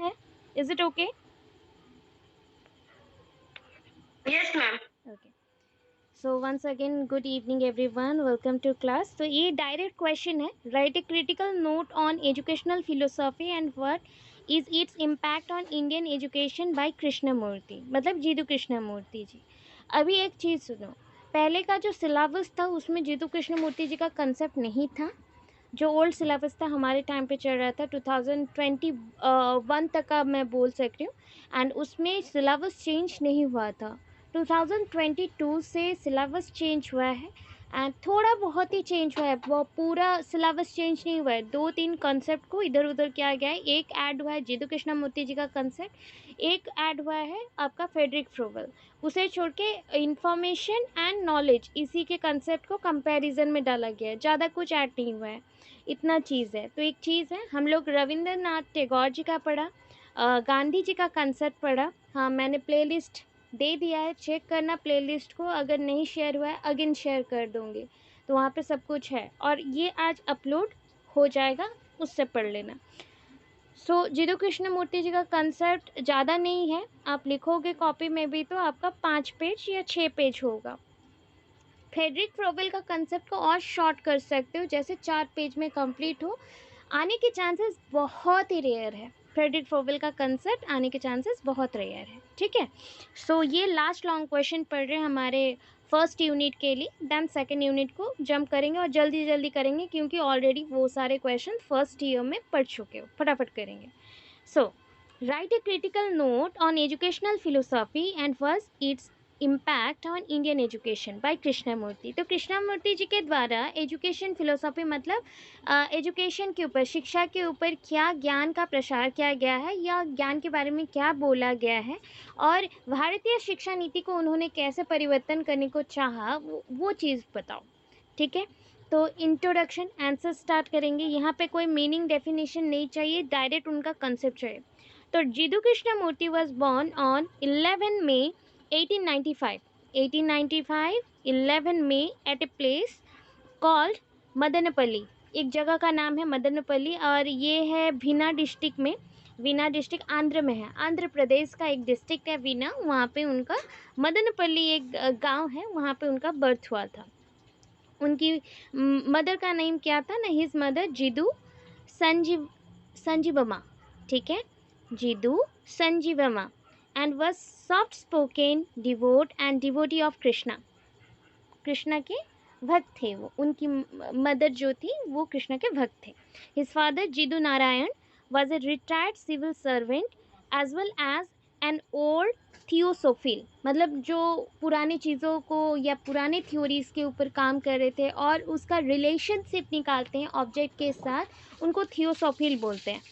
है? Is it okay? Yes ma'am. Okay, so once again good evening everyone, welcome to class. तो ये direct question है, write a critical note on educational philosophy and what is its impact on Indian education by Krishnamurti, मतलब जीतू कृष्णमूर्ति जी। अभी एक चीज़ सुनो, पहले का जो सिलेबस था उसमें जीतू कृष्णमूर्ति जी का कंसेप्ट नहीं था। जो ओल्ड सिलेबस था हमारे टाइम पे चल रहा था 2021 तक का मैं बोल सकती हूँ, एंड उसमें सिलेबस चेंज नहीं हुआ था। 2022 से सिलेबस चेंज हुआ है, एंड थोड़ा बहुत ही चेंज हुआ है, वो पूरा सिलेबस चेंज नहीं हुआ है। 2-3 कंसेप्ट को इधर उधर किया गया है। एक ऐड हुआ है जीतू कृष्णमूर्ति जी का कंसेप्ट, एक ऐड हुआ है आपका फेडरिक फ्रोवल। उसे छोड़ के इंफॉर्मेशन एंड नॉलेज इसी के कंसेप्ट को कंपैरिजन में डाला गया है, ज़्यादा कुछ ऐड नहीं हुआ है, इतना चीज़ है। तो एक चीज़ है, हम लोग रविंद्रनाथ टैगोर जी का पढ़ा, गांधी जी का कंसेप्ट पढ़ा। हाँ, मैंने प्लेलिस्ट दे दिया है, चेक करना प्लेलिस्ट को, अगर नहीं शेयर हुआ है अगेन शेयर कर दूँगी, तो वहाँ पे सब कुछ है, और ये आज अपलोड हो जाएगा, उससे पढ़ लेना। सो जीतू कृष्णमूर्ति जी का कंसेप्ट ज़्यादा नहीं है, आप लिखोगे कॉपी में भी तो आपका 5 पेज या 6 पेज होगा। फेडरिक फ्रोबेल का कंसेप्ट को और शॉर्ट कर सकते हो, जैसे 4 पेज में कंप्लीट हो, आने के चांसेस बहुत ही रेयर है। फ्रेडरिक फ्रोबेल का कंसेप्ट आने के चांसेस बहुत रेयर है, ठीक है। सो ये लास्ट लॉन्ग क्वेश्चन पढ़ रहे हैं हमारे फर्स्ट यूनिट के लिए, देन सेकेंड यूनिट को जंप करेंगे, और जल्दी जल्दी करेंगे क्योंकि ऑलरेडी वो सारे क्वेश्चन फर्स्ट ईयर में पढ़ चुके हो, फटाफट करेंगे। सो write a critical note on educational philosophy and was its impact on Indian education by Krishnamurti. तो कृष्णमूर्ति जी के द्वारा एजुकेशन फिलोसॉफी मतलब एजुकेशन के ऊपर, शिक्षा के ऊपर क्या ज्ञान का प्रसार किया गया है, या ज्ञान के बारे में क्या बोला गया है, और भारतीय शिक्षा नीति को उन्होंने कैसे परिवर्तन करने को चाहा, वो चीज़ बताओ, ठीक है। तो इंट्रोडक्शन आंसर स्टार्ट करेंगे, यहाँ पे कोई मीनिंग डेफिनेशन नहीं चाहिए, डायरेक्ट उनका कंसेप्ट चाहिए। तो Jiddu Krishnamurti was born on 11 मई 1895, 1895 11 मई at a place called Madanapalle. एक जगह का नाम है मदनपल्ली, और ये है वीना डिस्ट्रिक्ट में, वीना डिस्ट्रिक्ट आंध्र में है, आंध्र प्रदेश का एक डिस्ट्रिक्ट है वीना, वहाँ पे उनका मदनपल्ली एक गांव है, वहाँ पे उनका बर्थ हुआ था। उनकी मदर का नेम क्या था ना, हिज मदर जिदू संजीवमा, ठीक है, Jiddu Sanjeevamma, and was soft spoken devout and devotee of Krishna. Krishna के भक्त थे वो, उनकी मदर जो थी वो कृष्णा के भक्त थे। His father Jiddu Narayan was a retired civil servant as well as an old theosophist, मतलब जो पुरानी चीज़ों को या पुराने थ्योरीज के ऊपर काम कर रहे थे और उसका रिलेशनशिप निकालते हैं ऑब्जेक्ट के साथ, उनको थियोसोफिल बोलते हैं।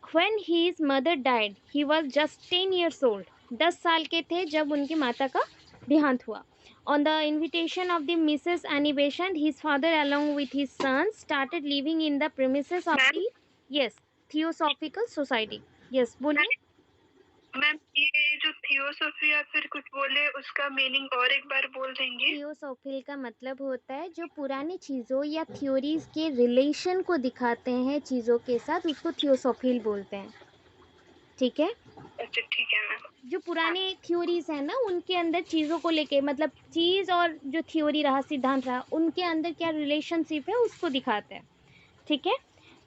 When his mother died, he was just 10 years old. 10 साल के थे जब उनकी माता का देहांत हुआ। On the invitation of the Mrs. Annie Besant, his father along with his sons started living in the premises of ma'am the, yes, Theosophical Society. Yes, बोलिए। मैम ये जो थियोसॉफी या फिर कुछ बोले उसका मीनिंग और एक बार बोल देंगे। थियोसॉफिल का मतलब होता है जो पुरानी चीज़ों या थ्योरीज के रिलेशन को दिखाते हैं चीज़ों के साथ, उसको थियोसॉफिल बोलते हैं, ठीक है। अच्छा ठीक है मैम। जो पुराने थ्योरीज है ना, उनके अंदर चीज़ों को लेके, मतलब चीज़ और जो थ्योरी रहा, सिद्धांत रहा, उनके अंदर क्या रिलेशनशिप है उसको दिखाते हैं, ठीक है।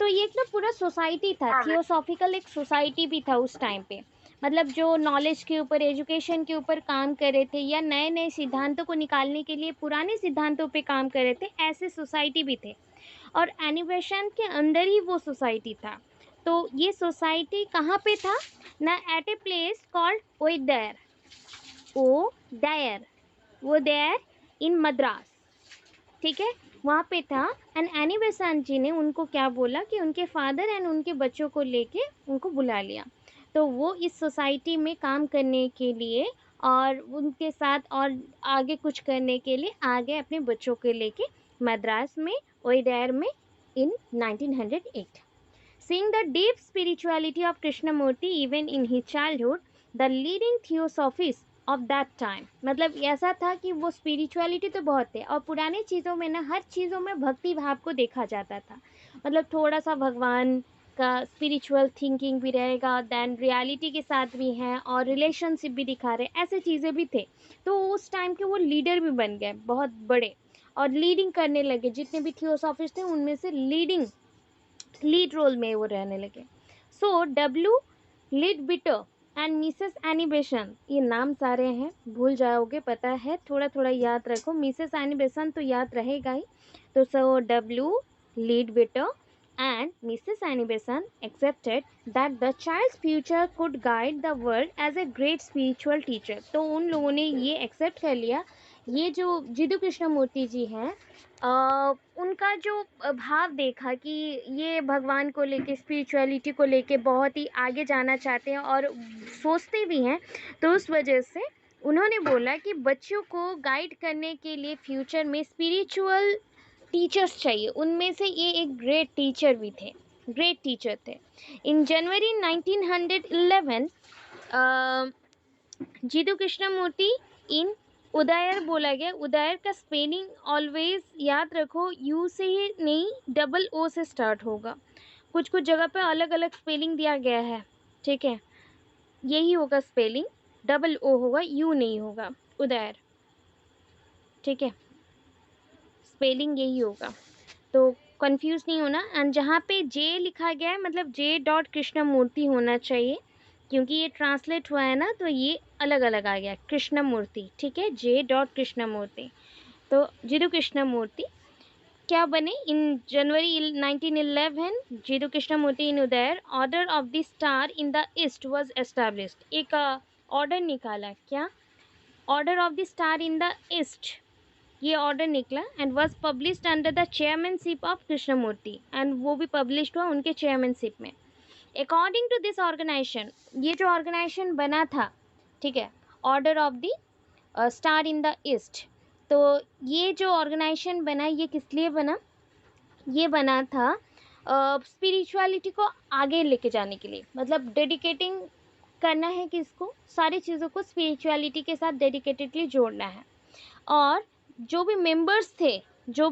तो ये एक ना पूरा सोसाइटी था, हाँ मैम। थियोसॉफिकल एक सोसाइटी भी था उस टाइम पे, मतलब जो नॉलेज के ऊपर, एजुकेशन के ऊपर काम कर रहे थे, या नए नए सिद्धांतों को निकालने के लिए पुराने सिद्धांतों पे काम कर रहे थे, ऐसे सोसाइटी भी थे, और एनिमेशन के अंदर ही वो सोसाइटी था। तो ये सोसाइटी कहाँ पे था ना, eight a place called Wodeyar, Wodeyar, वो देयर इन मद्रास, ठीक है, वहाँ पे था। एंड एनी बेसेंट जी ने उनको क्या बोला कि उनके फादर एंड उनके बच्चों को लेके उनको बुला लिया, तो वो इस सोसाइटी में काम करने के लिए और उनके साथ और आगे कुछ करने के लिए आ गए अपने बच्चों को लेके मद्रास में, ओडेयर में, in 1908. Seeing the deep spirituality of Krishnamurti even in his childhood, the leading theosophists of that time, मतलब ऐसा था कि वो स्पिरिचुअलिटी तो बहुत है, और पुराने चीज़ों में ना हर चीज़ों में भक्ति भाव को देखा जाता था, मतलब थोड़ा सा भगवान इसका स्पिरिचुअल थिंकिंग भी रहेगा, देन रियलिटी के साथ भी हैं और रिलेशनशिप भी दिखा रहे, ऐसे चीज़ें भी थे। तो उस टाइम के वो लीडर भी बन गए बहुत बड़े और लीडिंग करने लगे, जितने भी थियोसॉफिस्ट थे उनमें से लीड रोल में वो रहने लगे। So W lead bitter and Mrs any बेसन, ये नाम सारे हैं, भूल जाओगे, पता है, थोड़ा थोड़ा याद रखो, मिसेस एनी बेसन तो याद रहेगा ही। तो so W lead bitter and Mrs. Annie Besant accepted that the child's future could guide the world as a great spiritual teacher। तो उन लोगों ने ये एक्सेप्ट कर लिया। ये जो जिदू कृष्णमूर्ति जी हैं, उनका जो भाव देखा कि ये भगवान को लेके, स्पिरिचुअलिटी को लेके बहुत ही आगे जाना चाहते हैं और सोचते भी हैं, तो उस वजह से उन्होंने बोला कि बच्चों को गाइड करने के लिए फ्यूचर में स्पिरिचुअल टीचर्स चाहिए। उनमें से ये एक ग्रेट टीचर भी थे, ग्रेट टीचर थे। इन जनवरी 1911 जिदू कृष्णमूर्ति इन उदयर बोला गया। उदयर का स्पेलिंग ऑलवेज याद रखो, यू से ही नहीं, डबल ओ से स्टार्ट होगा। कुछ कुछ जगह पे अलग अलग स्पेलिंग दिया गया है, ठीक है, यही होगा स्पेलिंग, डबल ओ होगा, यू नहीं होगा, उदयर, ठीक है, स्पेलिंग यही होगा, तो कंफ्यूज नहीं होना। एंड जहाँ पे जे लिखा गया है मतलब जे डॉट कृष्णमूर्ति होना चाहिए, क्योंकि ये ट्रांसलेट हुआ है ना, तो ये अलग अलग आ गया कृष्णमूर्ति, ठीक है, जे डॉट कृष्णमूर्ति। तो जिदू कृष्णमूर्ति क्या बने in January 1911, Jiddu Krishnamurti in Adyar, order of the star in the east was established. एक ऑर्डर निकाला, क्या, order of the star in the east, ये ऑर्डर निकला and was published under the chairmanship of Krishnamurti, and वो भी पब्लिश हुआ उनके चेयरमैनशिप में। अकॉर्डिंग टू दिस ऑर्गेनाइजेशन, ये जो ऑर्गेनाइजेशन बना था, ठीक है, order of the star in the east, तो ये जो ऑर्गेनाइजेशन बना, ये किस लिए बना, ये बना था स्पिरिचुअलिटी को आगे लेके जाने के लिए, मतलब डेडिकेटिंग करना है कि इसको, सारी चीज़ों को स्पिरिचुअलिटी के साथ डेडिकेटेडली जोड़ना है। और जो भी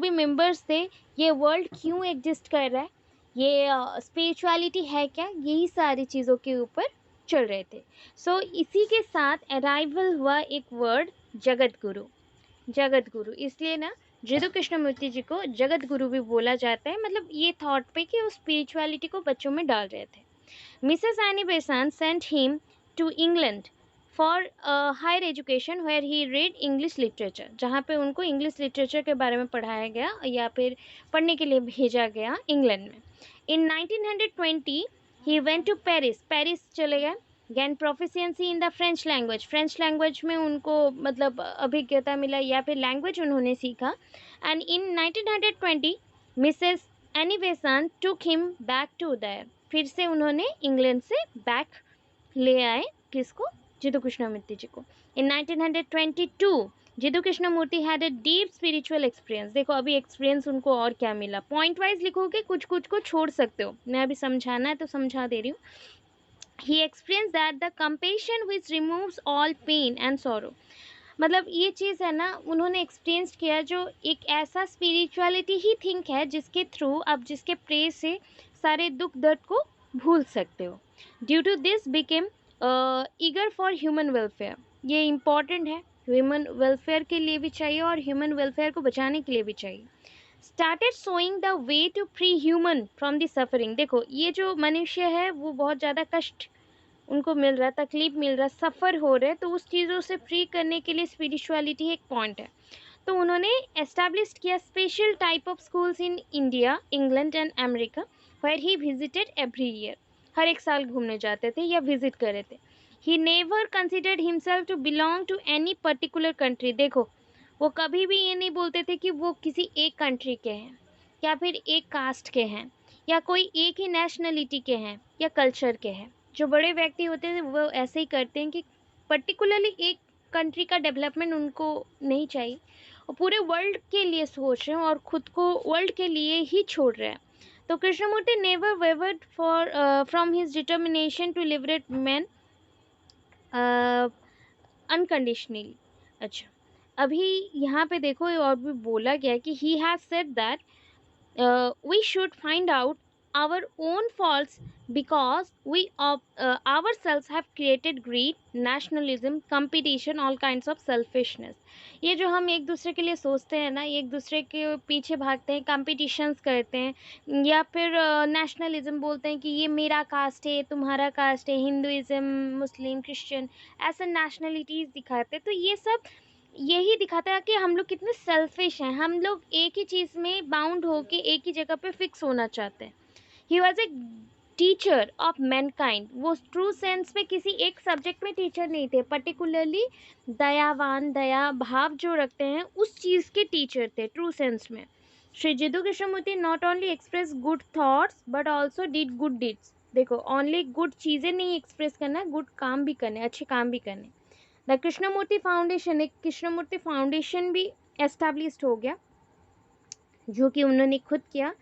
मेंबर्स थे, ये वर्ल्ड क्यों एग्जिस्ट कर रहा है, ये स्पिरिचुअलिटी है क्या, यही सारी चीज़ों के ऊपर चल रहे थे। सो इसी के साथ अराइवल हुआ एक वर्ड जगत गुरु, इसलिए ना जिदू कृष्णमूर्ति जी को जगत गुरु भी बोला जाता है, मतलब ये थॉट पे कि वो स्पिरिचुअलिटी को बच्चों में डाल रहे थे। Mrs Annie Besant sent him to England for higher education where he read English literature, जहाँ पे उनको इंग्लिश लिटरेचर के बारे में पढ़ाया गया या फिर पढ़ने के लिए भेजा गया इंग्लैंड में। In 1920 he went to Paris चले गए, gain proficiency in the French language में उनको मतलब अभिज्ञता मिला या फिर लैंग्वेज उन्होंने सीखा। And in 1920 Mrs Annie Besant took him back to Adyar, फिर से उन्होंने इंग्लैंड से बैक ले आए, किसको, जिदू कृष्णमूर्ति जी को। In 1922 Jiddu Krishnamurti had a deep spiritual experience. देखो अभी एक्सपीरियंस उनको और क्या मिला, पॉइंट वाइज लिखोगे, कुछ कुछ को छोड़ सकते हो, मैं अभी समझाना है तो समझा दे रही हूँ। He experience that the compassion which removes all pain and sorrow, मतलब ये चीज़ है ना, उन्होंने एक्सपीरियंस किया, जो एक ऐसा स्पिरिचुअलिटी ही थिंक है जिसके थ्रू आप, जिसके प्रेज से सारे दुख दर्द को भूल सकते हो। Due to this became eager for human welfare, ये इम्पॉर्टेंट है, ह्यूमन वेलफेयर के लिए भी चाहिए और ह्यूमन वेलफेयर को बचाने के लिए भी चाहिए। Started showing the way to free human from the suffering. देखो ये जो मनुष्य है वो बहुत ज़्यादा कष्ट उनको मिल रहा है, तकलीफ मिल रहा है, सफ़र हो रहे हैं, तो उस चीज़ों से फ्री करने के लिए स्पिरिचुअलिटी एक पॉइंट है। तो उन्होंने एस्टैब्लिश किया special type of schools in India, England and America, where he visited every year, हर एक साल घूमने जाते थे या विजिट कर रहे थे। He never considered himself to belong to any particular country. देखो वो कभी भी ये नहीं बोलते थे कि वो किसी एक कंट्री के हैं या फिर एक कास्ट के हैं या कोई एक ही नेशनलिटी के हैं या कल्चर के हैं। जो बड़े व्यक्ति होते हैं वो ऐसे ही करते हैं कि पर्टिकुलरली एक कंट्री का डेवलपमेंट उनको नहीं चाहिए, वो पूरे वर्ल्ड के लिए सोच रहे हैं और ख़ुद को वर्ल्ड के लिए ही छोड़ रहे हैं। तो Krishnamurti never wavered for from his determination to liberate man unconditionally. अच्छा अभी यहाँ पे देखो और भी बोला गया कि he has said that we should find out our own faults because we ourselves have created greed, nationalism, competition, all kinds of selfishness. ये जो हम एक दूसरे के लिए सोचते हैं ना, एक दूसरे के पीछे भागते हैं, competitions करते हैं, या फिर नेशनलिज्म बोलते हैं कि ये मेरा कास्ट है, तुम्हारा कास्ट है, हिंदुइज्म, मुस्लिम, क्रिश्चियन, ऐसा नेशनलिटीज़ दिखाते हैं। तो ये सब यही दिखाता है कि हम लोग कितने सेल्फिश हैं। हम लोग एक ही चीज़ में बाउंड होके एक ही जगह पे फिक्स होना चाहते हैं। He was a teacher of Mankind. वो ट्रू सेंस में किसी एक सब्जेक्ट में टीचर नहीं थे, पर्टिकुलरली दयावान, दया भाव जो रखते हैं उस चीज़ के टीचर थे ट्रू सेंस में। Shri Jiddu Krishnamurti not only express good thoughts but also did good deeds. देखो, ओनली गुड चीज़ें नहीं एक्सप्रेस करना, गुड काम भी करने, अच्छे काम भी करने। द कृष्णमूर्ति फाउंडेशन, एक कृष्णमूर्ति फाउंडेशन भी एस्टैब्लिश्ड हो गया जो कि उन्होंने खुद किया।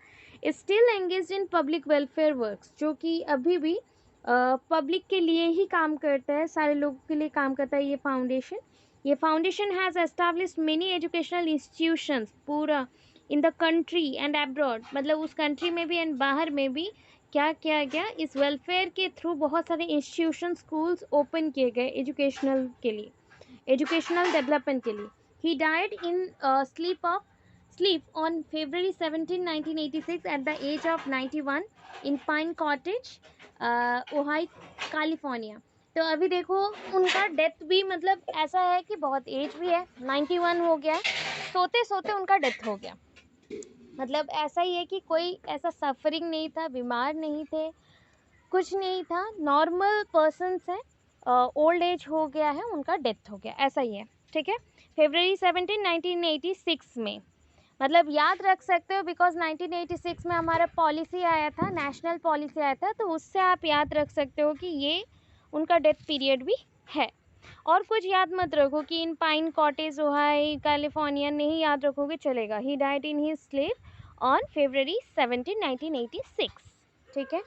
Still engage in public welfare works, जो कि अभी भी पब्लिक के लिए ही काम करता है, सारे लोगों के लिए काम करता है ये फाउंडेशन। ये foundation has established many educational institutions पूरा in the country and abroad, मतलब उस कंट्री में भी एंड बाहर में भी क्या किया गया, इस वेलफेयर के थ्रू बहुत सारे इंस्टीट्यूशन, स्कूल्स ओपन किए गए एजुकेशनल के लिए, एजुकेशनल डेवलपमेंट के लिए। He died in sleep on February 17, 1986 at the age of 91 in Pine Cottage, ओहाई, California. तो अभी देखो उनका डेथ भी मतलब ऐसा है कि बहुत एज भी है, 91 हो गया, सोते सोते उनका डेथ हो गया। मतलब ऐसा ही है कि कोई ऐसा सफरिंग नहीं था, बीमार नहीं थे, कुछ नहीं था, नॉर्मल पर्सन्स हैं, ओल्ड एज हो गया है, उनका डेथ हो गया, ऐसा ही है। ठीक है, February 17, 1986 में, मतलब याद रख सकते हो बिकॉज 1986 में हमारा पॉलिसी आया था, नेशनल पॉलिसी आया था, तो उससे आप याद रख सकते हो कि ये उनका डेथ पीरियड भी है। और कुछ याद मत रखो कि इन पाइन कॉटेज, ओहाई, कैलिफोर्निया, नहीं याद रखोगे चलेगा। He died in his sleep on February 17, 1986। ठीक है,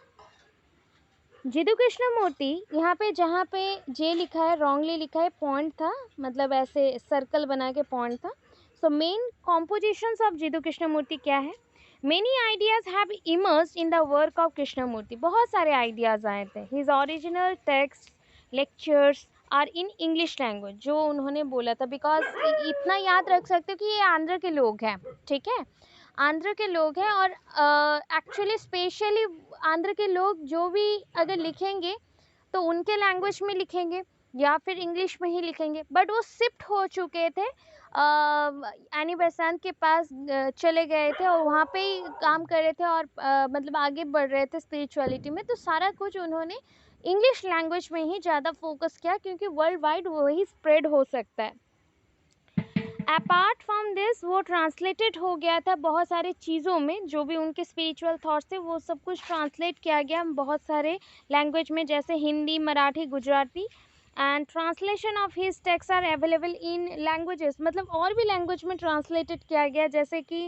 जिदू कृष्णमूर्ति, यहाँ पे जहाँ पे जे लिखा है रॉन्गली लिखा है, पॉइंट था, मतलब ऐसे सर्कल बना के पॉइंट था। So main compositions of Jiddu Krishnamurti क्या है? Many ideas have immersed in the work of Krishnamurti. बहुत सारे आइडियाज आए थे। His original text, lectures are in English language, जो उन्होंने बोला था। बिकॉज इतना याद रख सकते हो कि ये आंध्र के लोग हैं, ठीक है, आंध्र के लोग हैं, और एक्चुअली स्पेशली आंध्र के लोग जो भी अगर लिखेंगे तो उनके लैंग्वेज में लिखेंगे या फिर इंग्लिश में ही लिखेंगे। बट वो शिफ्ट हो चुके थे, एनी बेसांत के पास चले गए थे और वहाँ पे ही काम कर रहे थे, और मतलब आगे बढ़ रहे थे स्पिरिचुअलिटी में। तो सारा कुछ उन्होंने इंग्लिश लैंग्वेज में ही ज़्यादा फोकस किया, क्योंकि वर्ल्ड वाइड वही स्प्रेड हो सकता है। अपार्ट फ्रॉम दिस, वो ट्रांसलेटेड हो गया था बहुत सारे चीज़ों में, जो भी उनके स्पिरिचुअल थॉट्स थे वो सब कुछ ट्रांसलेट किया गया बहुत सारे लैंग्वेज में, जैसे Hindi, Marathi, Gujarati. And translation of his text are available in languages, मतलब और भी लैंग्वेज में ट्रांसलेटेड किया गया, जैसे कि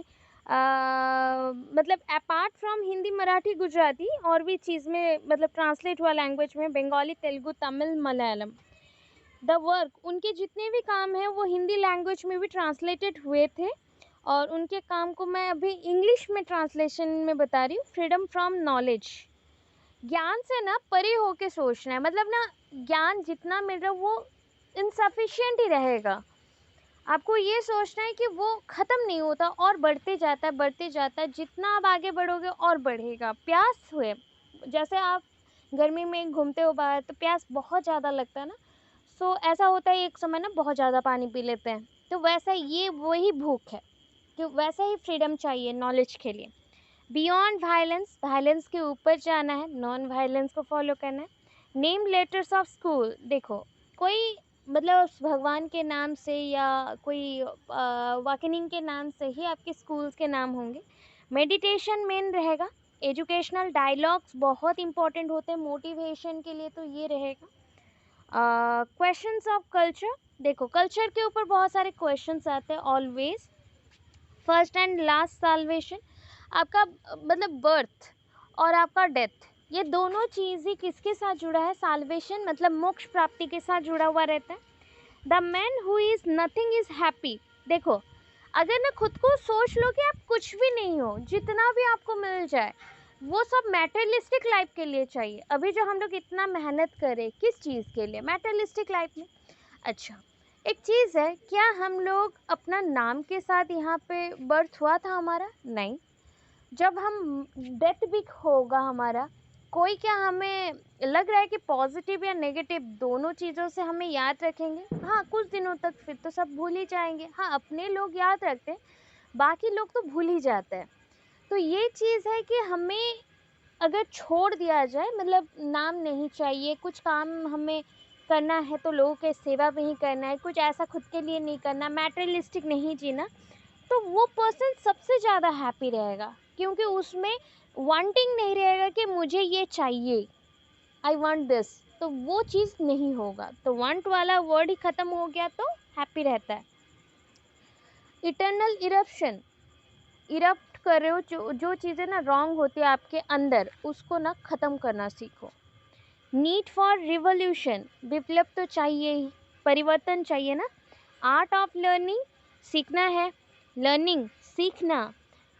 मतलब अपार्ट फ्रॉम हिंदी, मराठी, गुजराती, और भी चीज़ में मतलब ट्रांसलेट हुआ लैंग्वेज में, बंगाली, तेलुगु, तमिल, मलयालम। द वर्क, उनके जितने भी काम हैं वो हिंदी लैंग्वेज में भी ट्रांसलेटेड हुए थे, और उनके काम को मैं अभी इंग्लिश में ट्रांसलेशन में बता रही हूँ। फ्रीडम फ्रॉम नॉलेज, ज्ञान से ना परे होके सोचना है, मतलब ना ज्ञान जितना मिल रहा है वो इनसफिशिएंट ही रहेगा। आपको ये सोचना है कि वो ख़त्म नहीं होता और बढ़ते जाता है, बढ़ते जाता है, जितना आप आगे बढ़ोगे और बढ़ेगा। प्यास हुए, जैसे आप गर्मी में घूमते हो बाहर तो प्यास बहुत ज़्यादा लगता है ना, सो ऐसा होता है एक समय ना बहुत ज़्यादा पानी पी लेते हैं, तो वैसा ये वही भूख है, कि वैसा ही फ्रीडम चाहिए नॉलेज के लिए। बियॉन्ड वायलेंस, वायलेंस के ऊपर जाना है, नॉन वायलेंस को फॉलो करना है। नेम लेटर्स ऑफ स्कूल, देखो कोई मतलब भगवान के नाम से या कोई वाकिनिंग के नाम से ही आपके स्कूल्स के नाम होंगे। मेडिटेशन मेन रहेगा। एजुकेशनल डायलॉग्स बहुत इंपॉर्टेंट होते हैं मोटिवेशन के लिए, तो ये रहेगा। क्वेश्चंस ऑफ कल्चर, देखो कल्चर के ऊपर बहुत सारे क्वेश्चंस आते हैं always. First and last salvation, आपका मतलब बर्थ और आपका डेथ, ये दोनों चीज़ ही किसके साथ जुड़ा है? साल्वेशन मतलब मोक्ष प्राप्ति के साथ जुड़ा हुआ रहता है। The man who is nothing is happy, देखो अगर ना खुद को सोच लो कि आप कुछ भी नहीं हो, जितना भी आपको मिल जाए, वो सब मैटेरियलिस्टिक लाइफ के लिए चाहिए। अभी जो हम लोग इतना मेहनत करें किस चीज़ के लिए? मैटेरियलिस्टिक लाइफ में। अच्छा, एक चीज़ है, क्या हम लोग अपना नाम के साथ यहाँ पे बर्थ हुआ था हमारा? नहीं। जब हम डेथ भी होगा हमारा, कोई क्या हमें लग रहा है कि पॉजिटिव या नेगेटिव दोनों चीज़ों से हमें याद रखेंगे? हाँ, कुछ दिनों तक, फिर तो सब भूल ही जाएंगे। हाँ, अपने लोग याद रखते हैं, बाकी लोग तो भूल ही जाते हैं। तो ये चीज़ है कि हमें अगर छोड़ दिया जाए, मतलब नाम नहीं चाहिए, कुछ काम हमें करना है तो लोगों के सेवा में ही करना है, कुछ ऐसा खुद के लिए नहीं करना, मैटेरियलिस्टिक नहीं जीना, तो वो पर्सन सबसे ज़्यादा हैप्पी रहेगा, क्योंकि उसमें वांटिंग नहीं रहेगा कि मुझे ये चाहिए, आई वांट दिस, तो वो चीज़ नहीं होगा। तो वांट वाला वर्ड ही ख़त्म हो गया तो हैप्पी रहता है। इटर्नल इरप्शन, इरप्ट कर रहे हो, जो चीज़ें ना रॉन्ग होती है आपके अंदर, उसको ना ख़त्म करना सीखो। नीड फॉर रिवोल्यूशन, विप्लव तो चाहिए ही, परिवर्तन चाहिए ना। आर्ट ऑफ लर्निंग, सीखना है, लर्निंग सीखना,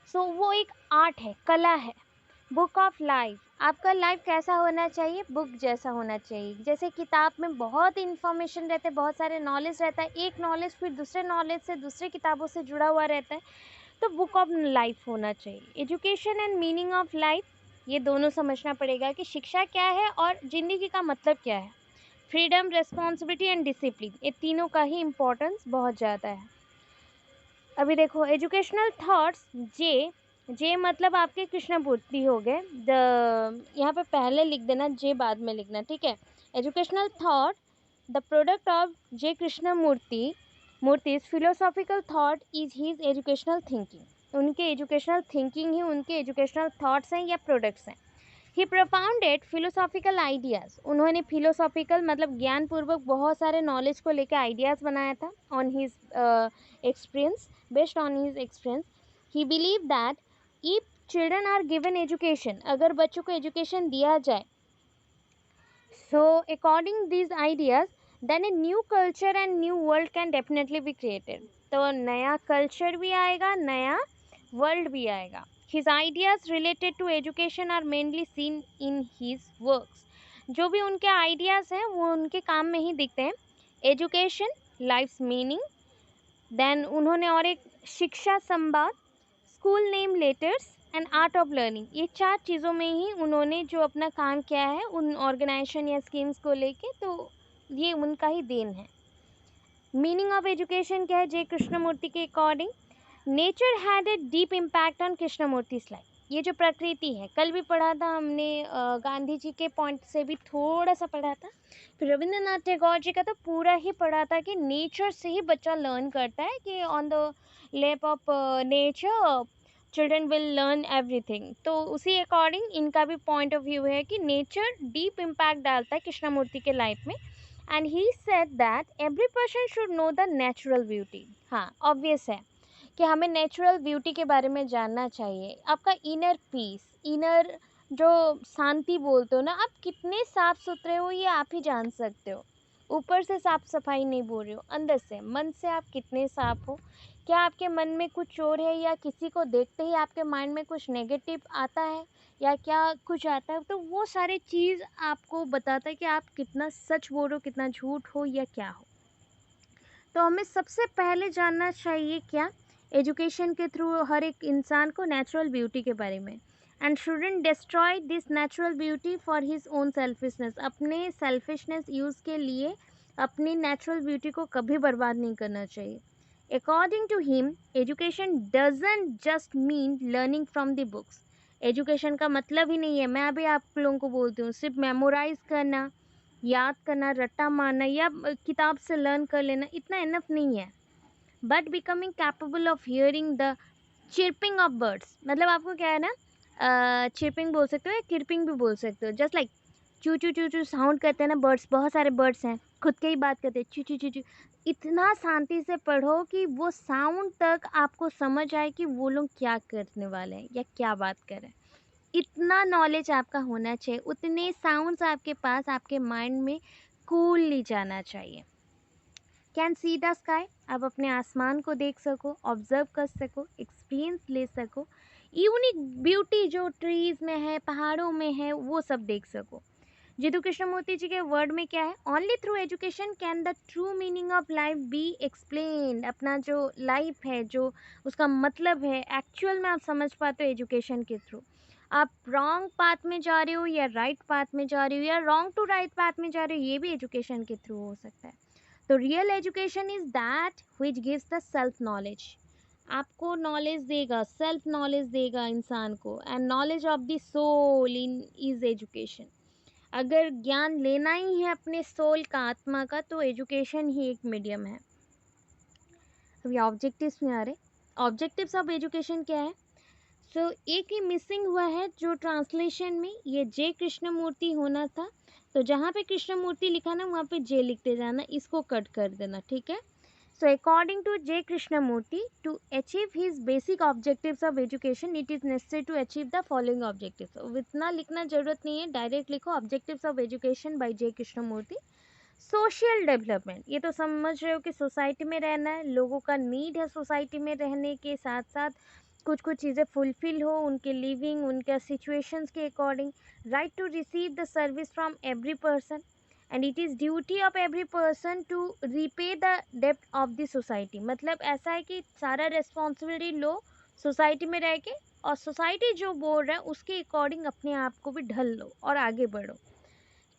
सो वो एक आर्ट है, कला है। बुक ऑफ लाइफ, आपका लाइफ कैसा होना चाहिए? बुक जैसा होना चाहिए। जैसे किताब में बहुत इन्फॉर्मेशन रहते हैं, बहुत सारे नॉलेज रहता है, एक नॉलेज फिर दूसरे नॉलेज से, दूसरे किताबों से जुड़ा हुआ रहता है, तो बुक ऑफ लाइफ होना चाहिए। Education and meaning of life, ये दोनों समझना पड़ेगा कि शिक्षा क्या है और ज़िंदगी का मतलब क्या है। फ्रीडम, रिस्पॉन्सिबिलिटी एंड डिसिप्लिन, ये तीनों का ही इम्पोर्टेंस बहुत ज़्यादा है। अभी देखो एजुकेशनल थॉट्स, जे मतलब आपके कृष्णमूर्ति हो गए। यहाँ पे पहले लिख देना, जे बाद में लिखना, ठीक है। Educational thought, the product of J Krishnamurti, Murti's philosophical thought is his educational thinking. उनके एजुकेशनल थिंकिंग ही उनके एजुकेशनल थॉट्स हैं या प्रोडक्ट्स हैं। ही प्रोपाउंडेड फिलोसॉफिकल आइडियाज़, उन्होंने फिलोसॉफिकल मतलब ज्ञानपूर्वक बहुत सारे नॉलेज को लेकर आइडियाज़ बनाया था on his experience, based on his experience. He believe that if children are given education, अगर बच्चों को एजुकेशन दिया जाए, so according these ideas, then a new culture and new world can definitely be created. तो नया culture भी आएगा, नया वर्ल्ड भी आएगा। His ideas related to education are mainly seen in his works. जो भी उनके आइडियाज़ हैं वो उनके काम में ही दिखते हैं। एजुकेशन, लाइफ्स मीनिंग, देन उन्होंने और एक शिक्षा संवाद, school name letters and art of learning, ये 4 चीज़ों में ही उन्होंने जो अपना काम किया है उन ऑर्गेनाइजेशन या स्कीम्स को लेके, तो ये उनका ही देन है। मीनिंग ऑफ एजुकेशन क्या है जे कृष्णमूर्ति के according? Nature had a deep impact on Krishnamurti's life. ये जो प्रकृति है, कल भी पढ़ा था हमने, गांधी जी के पॉइंट से भी थोड़ा सा पढ़ा था, फिर रविंद्रनाथ टैगोर जी का तो पूरा ही पढ़ा था कि नेचर से ही बच्चा लर्न करता है, कि on the lap of nature children will learn everything. तो उसी अकॉर्डिंग इनका भी पॉइंट ऑफ व्यू है कि नेचर डीप इम्पैक्ट डालता है कृष्णमूर्ति के लाइफ में। And he said that every person should know the natural beauty. हाँ, ऑब्वियस है कि हमें नेचुरल ब्यूटी के बारे में जानना चाहिए। आपका इनर पीस, इनर जो शांति बोलते हो ना, आप कितने साफ़ सुथरे हो ये आप ही जान सकते हो। ऊपर से साफ सफाई नहीं बोल रही हो, अंदर से, मन से आप कितने साफ हो। क्या आपके मन में कुछ और है, या किसी को देखते ही आपके माइंड में कुछ नेगेटिव आता है, या क्या कुछ आता है, तो वो सारी चीज़ आपको बताता है कि आप कितना सच बोल रहे हो, कितना झूठ हो, या क्या हो। तो हमें सबसे पहले जानना चाहिए क्या? एजुकेशन के थ्रू हर एक इंसान को नेचुरल ब्यूटी के बारे में। And shouldn't destroy this natural beauty for his own selfishness, अपने सेल्फिशनेस यूज़ के लिए अपनी नेचुरल ब्यूटी को कभी बर्बाद नहीं करना चाहिए। According to him, education doesn't just mean learning from the books. Education का मतलब ही नहीं है, मैं अभी आप लोगों को बोलती हूँ, सिर्फ मेमोराइज करना, याद करना, रट्टा मारना, या किताब से लर्न कर लेना, इतना इनफ नहीं है। But becoming capable of hearing the chirping of birds, मतलब आपको क्या है ना, चिरपिंग बोल सकते हो या किरपिंग भी बोल सकते हो। जस्ट लाइक चू चू चू चू साउंड करते हैं ना बर्ड्स, बहुत सारे बर्ड्स हैं, खुद के ही बात करते हैं, चू चू चू चू। इतना शांति से पढ़ो कि वो साउंड तक आपको समझ आए कि वो लोग क्या करने वाले हैं या क्या बात कर रहे हैं। इतना नॉलेज आपका होना चाहिए, उतने साउंड्स आपके पास, आपके माइंड में कूलली जाना चाहिए। कैन सी द स्काई, आप अपने आसमान को देख सको, ऑब्जर्व कर सको, एक्सपीरियंस ले सको। यूनिक ब्यूटी जो ट्रीज में है, पहाड़ों में है, वो सब देख सको। जितू कृष्णमूर्ति जी के वर्ड में क्या है, only through education can the true meaning of life be explained. अपना जो लाइफ है, जो उसका मतलब है, एक्चुअल में आप समझ पाते हो एजुकेशन के थ्रू। आप रॉन्ग पाथ में जा रहे हो या राइट पाथ में जा रहे हो या रॉन्ग टू राइट पाथ में जा रहे हो, ये भी एजुकेशन के थ्रू हो सकता है। तो real education is that which gives the self knowledge. आपको नॉलेज देगा, सेल्फ नॉलेज देगा इंसान को, and knowledge of the soul in is education. अगर ज्ञान लेना ही है अपने सोल का, आत्मा का, तो एजुकेशन ही एक मीडियम है। अभी ऑब्जेक्टिव्स में आ रहे, ऑब्जेक्टिव्स ऑफ एजुकेशन क्या है। एक ही मिसिंग हुआ है जो ट्रांसलेशन में, ये जे कृष्णमूर्ति होना था, तो जहाँ पे कृष्णमूर्ति लिखा ना वहाँ पे जे लिखते जाना, इसको कट कर देना, ठीक है। So according to J. Krishnamurti, to achieve his basic objectives of education, it is necessary to achieve the following objectives. So इतना लिखना जरूरत नहीं है, डायरेक्ट लिखो objectives of education by J. Krishnamurti. Social development, ये तो समझ रहे हो कि सोसाइटी में रहना है, लोगों का नीड है सोसाइटी में रहने के साथ साथ कुछ कुछ चीज़ें फुलफिल हो, उनके लिविंग, उनके सिचुएशंस के according. Right to receive the service from every person, and it is duty of every person to repay the डेप्ट ऑफ द सोसाइटी। मतलब ऐसा है कि सारा रिस्पॉन्सिबिलिटी लो सोसाइटी में रह के, और सोसाइटी जो बोल रहा है उसके अकॉर्डिंग अपने आप को भी ढल लो और आगे बढ़ो।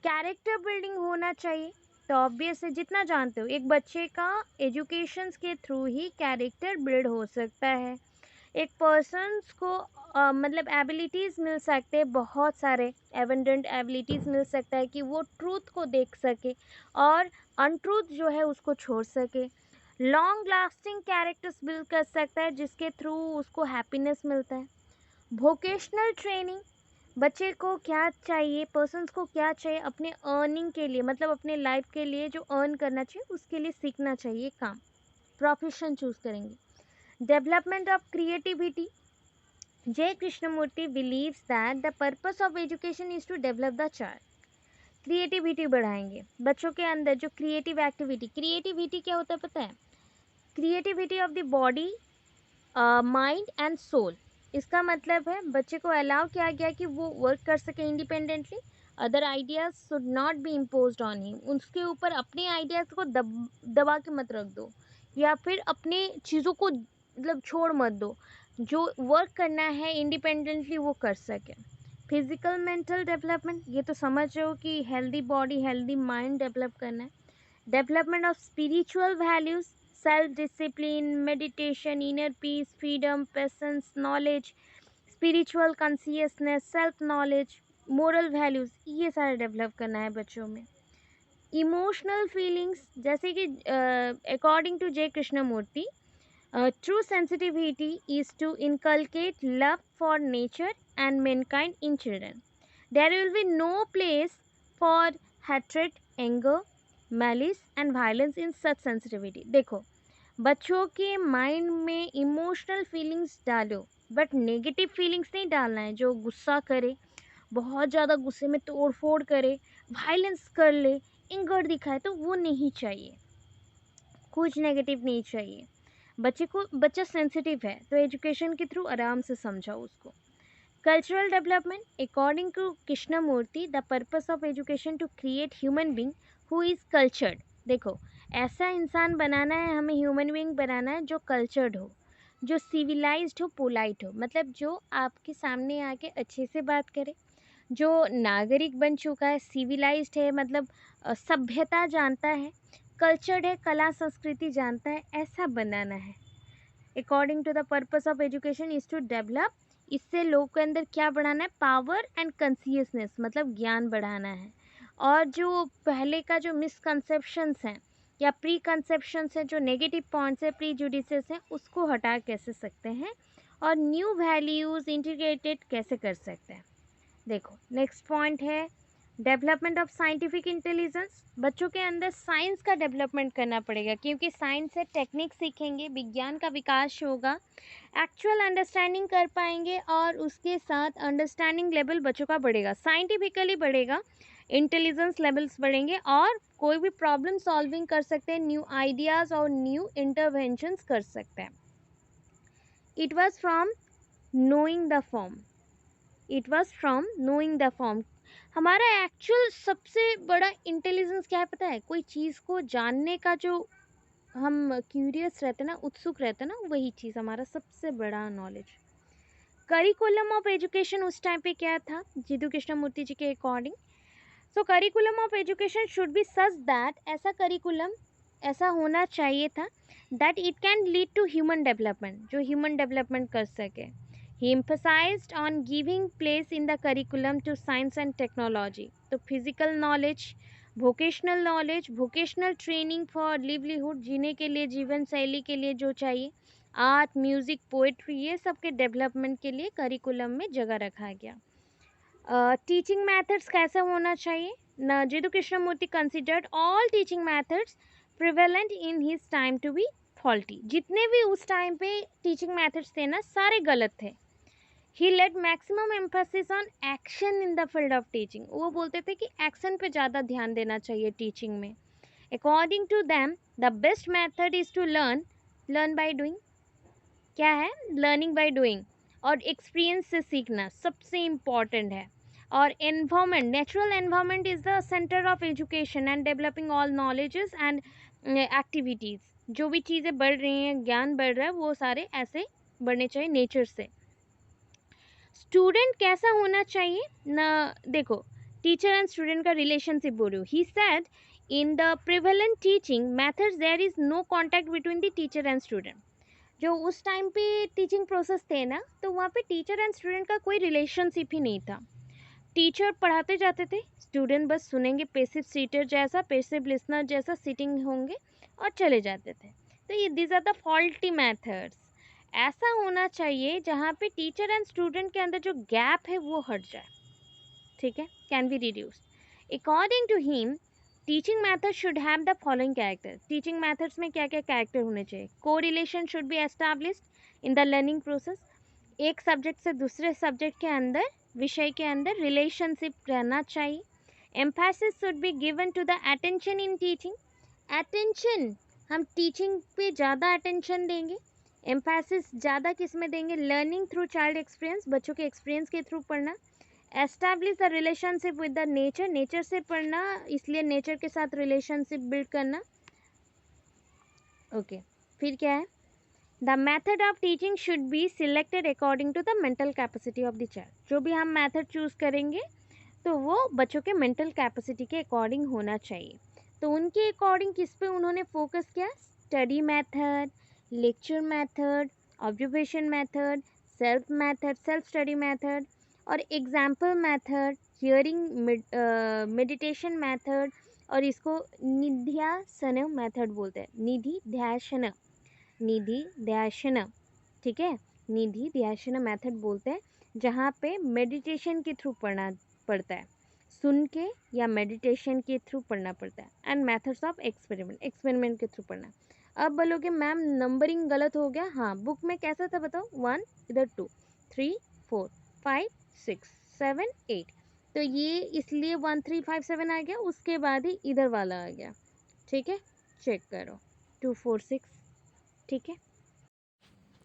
कैरेक्टर बिल्डिंग होना चाहिए, तो ऑब्वियस है, जितना जानते हो एक बच्चे का एजुकेशन के थ्रू ही कैरेक्टर बिल्ड हो सकता है। एक पर्सन्स को मतलब एबिलिटीज़ मिल सकते हैं, बहुत सारे एबंडेंट एबिलिटीज़ मिल सकता है कि वो ट्रूथ को देख सके और अनट्रूथ जो है उसको छोड़ सके। लॉन्ग लास्टिंग कैरेक्टर्स बिल्ड कर सकता है जिसके थ्रू उसको हैप्पीनेस मिलता है। वोकेशनल ट्रेनिंग, बच्चे को क्या चाहिए, पर्सन्स को क्या चाहिए अपने अर्निंग के लिए, मतलब अपने लाइफ के लिए जो अर्न करना चाहिए उसके लिए सीखना चाहिए काम, प्रोफेशन चूज करेंगे। Development of creativity, J. Krishnamurti believes that the purpose of education is to develop the child. Creativity बढ़ाएंगे बच्चों के अंदर, जो क्रिएटिव एक्टिविटी, क्रिएटिविटी क्या होता है पता है, creativity of the body, mind and soul. इसका मतलब है बच्चे को अलाउ किया गया कि वो वर्क कर सके independently, other ideas should not be imposed on him. उसके ऊपर अपने आइडियाज़ को दबा के मत रख दो, या फिर अपने चीज़ों को मतलब छोड़ मत दो, जो वर्क करना है इंडिपेंडेंटली वो कर सके। फिजिकल मेंटल डेवलपमेंट, ये तो समझ रहे हो कि healthy body healthy mind develop करना है। Development of spiritual values, self discipline, meditation, inner peace, freedom, patience, knowledge, spiritual consciousness, self knowledge, moral values, ये सारे डेवलप करना है बच्चों में। इमोशनल फीलिंग्स, जैसे कि according to J Krishnamurti, true sensitivity is to inculcate love for nature and mankind in children. There will be no place for hatred, anger, malice and violence in such sensitivity. देखो, बच्चों के mind में emotional feelings डालो, but negative feelings नहीं डालना है। जो गुस्सा करे, बहुत ज़्यादा गुस्से में तोड़ फोड़ करे, वायलेंस कर ले, एंगर दिखाए, तो वो नहीं चाहिए, कुछ नेगेटिव नहीं चाहिए। बच्चा सेंसिटिव है तो एजुकेशन के थ्रू आराम से समझाओ उसको। Cultural development, according to Krishnamurti, the purpose of education to create human being who is cultured. देखो, ऐसा इंसान बनाना है हमें, ह्यूमन बींग बनाना है जो कल्चर्ड हो, जो सिविलाइज्ड हो, पोलाइट हो, मतलब जो आपके सामने आके अच्छे से बात करे, जो नागरिक बन चुका है, सिविलाइज्ड है, मतलब सभ्यता जानता है, कल्चर्ड है, कला संस्कृति जानता है, ऐसा बनाना है। According to the purpose of education is to develop, इससे लोगों के अंदर क्या बढ़ाना है, पावर एंड कॉन्शियसनेस, मतलब ज्ञान बढ़ाना है। और जो पहले का जो मिसकंसेप्शंस हैं या प्री कंसेप्शंस हैं, जो नेगेटिव पॉइंट्स है, प्री जुडिसेस हैं, उसको हटा कैसे सकते हैं और न्यू वैल्यूज़ इंटीग्रेटेड कैसे कर सकते हैं। देखो, नेक्स्ट पॉइंट है डेवलपमेंट ऑफ साइंटिफिक इंटेलिजेंस। बच्चों के अंदर साइंस का डेवलपमेंट करना पड़ेगा, क्योंकि साइंस से टेक्निक सीखेंगे, विज्ञान का विकास होगा, एक्चुअल अंडरस्टैंडिंग कर पाएंगे, और उसके साथ अंडरस्टैंडिंग लेवल बच्चों का बढ़ेगा, साइंटिफिकली बढ़ेगा, इंटेलिजेंस लेवल्स बढ़ेंगे, और कोई भी प्रॉब्लम सॉल्विंग कर सकते हैं, न्यू आइडियाज़ और न्यू इंटरवेंशंस कर सकते हैं। It was from knowing the form. It was from knowing the form. हमारा एक्चुअल सबसे बड़ा इंटेलिजेंस क्या है पता है? कोई चीज़ को जानने का जो हम क्यूरियस रहते हैं ना, उत्सुक रहते हैं ना, वही चीज़ हमारा सबसे बड़ा नॉलेज। करिकुलम ऑफ एजुकेशन उस टाइम पे क्या था जिदू कृष्णमूर्ति जी के according? So curriculum of education should be such that, ऐसा करिकुलम ऐसा होना चाहिए था that it can lead to human development, जो ह्यूमन डेवलपमेंट कर सके। He emphasized on giving place in the curriculum to science and technology. तो physical knowledge, vocational training for livelihood, जीने के लिए, जीवन शैली के लिए जो चाहिए, आर्ट, म्यूजिक, पोएट्री, ये सब के डेवलपमेंट के लिए करिकुलम में जगह रखा गया। टीचिंग मेथड्स कैसे होना चाहिए? Jiddu Krishnamurti considered all teaching methods prevalent in his time to be faulty. जितने भी उस टाइम पे टीचिंग मेथड्स थे ना, सारे गलत थे। He laid maximum emphasis on action in the field of teaching. वो बोलते थे कि एक्शन पे ज़्यादा ध्यान देना चाहिए टीचिंग में। According to them the best method is to learn by doing. क्या है? लर्निंग बाय डूइंग, और एक्सपीरियंस से सीखना सबसे इम्पॉर्टेंट है। और environment, natural environment is the centre of education and developing all knowledges and activities. जो भी चीज़ें बढ़ रही हैं, ज्ञान बढ़ रहा है, वो सारे ऐसे बढ़ने चाहिए नेचर से। स्टूडेंट कैसा होना चाहिए ना? देखो, टीचर एंड स्टूडेंट का रिलेशनशिप बोल रही हूँ। He said in the prevalent teaching methods there is no contact between the teacher and student. जो उस टाइम पे टीचिंग प्रोसेस थे ना, तो वहाँ पे टीचर एंड स्टूडेंट का कोई रिलेशनशिप ही नहीं था। टीचर पढ़ाते जाते थे, स्टूडेंट बस सुनेंगे, पैसिव सीटर जैसा, पैसिव लिसनर जैसा सिटिंग होंगे और चले जाते थे। तो ये these are the faulty methods. ऐसा होना चाहिए जहाँ पे टीचर एंड स्टूडेंट के अंदर जो गैप है वो हट जाए, ठीक है, can be reduced. According to him teaching method should have the following character. Teaching methods में क्या क्या कैरेक्टर होने चाहिए? Correlation should be established in the learning process. एक सब्जेक्ट से दूसरे सब्जेक्ट के अंदर, विषय के अंदर रिलेशनशिप रहना चाहिए। Emphasis should be given to the attention in teaching. Attention, हम टीचिंग पे ज़्यादा अटेंशन देंगे। एम्फेसिस ज़्यादा किस में देंगे? लर्निंग थ्रू चाइल्ड एक्सपीरियंस, बच्चों के एक्सपीरियंस के थ्रू पढ़ना। Establish the relationship with the nature, nature से पढ़ना, इसलिए नेचर के साथ रिलेशनशिप बिल्ड करना। ओके, फिर क्या है? The method of teaching should be selected according to the mental capacity of the child. जो भी हम मेथड चूज करेंगे तो वो बच्चों के मेंटल कैपेसिटी के अकॉर्डिंग होना चाहिए। तो उनके अकॉर्डिंग किस पे उन्होंने फोकस किया? Study method, lecture method, observation method, self study method और example method, hearing meditation method, और इसको निध्यासन मेथड बोलते हैं। निधि ध्यान, ठीक है, निधि ध्यान मेथड बोलते हैं, जहाँ पे मेडिटेशन के थ्रू पढ़ना पड़ता है, सुन के या मेडिटेशन के थ्रू पढ़ना पड़ता है। And methods of experiment, experiment के थ्रू पढ़ना। अब बोलोगे मैम नंबरिंग गलत हो गया। हाँ, बुक में कैसा था बताओ? 1, इधर 2, 3, 4, 5, 6, 7, 8। तो ये इसलिए 1, 3, 5, 7 आ गया, उसके बाद ही इधर वाला आ गया, ठीक है, चेक करो, 2, 4, 6, ठीक है।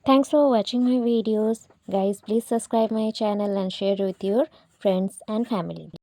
Thanks for watching my videos. Guys, please subscribe my channel and share with your friends and family.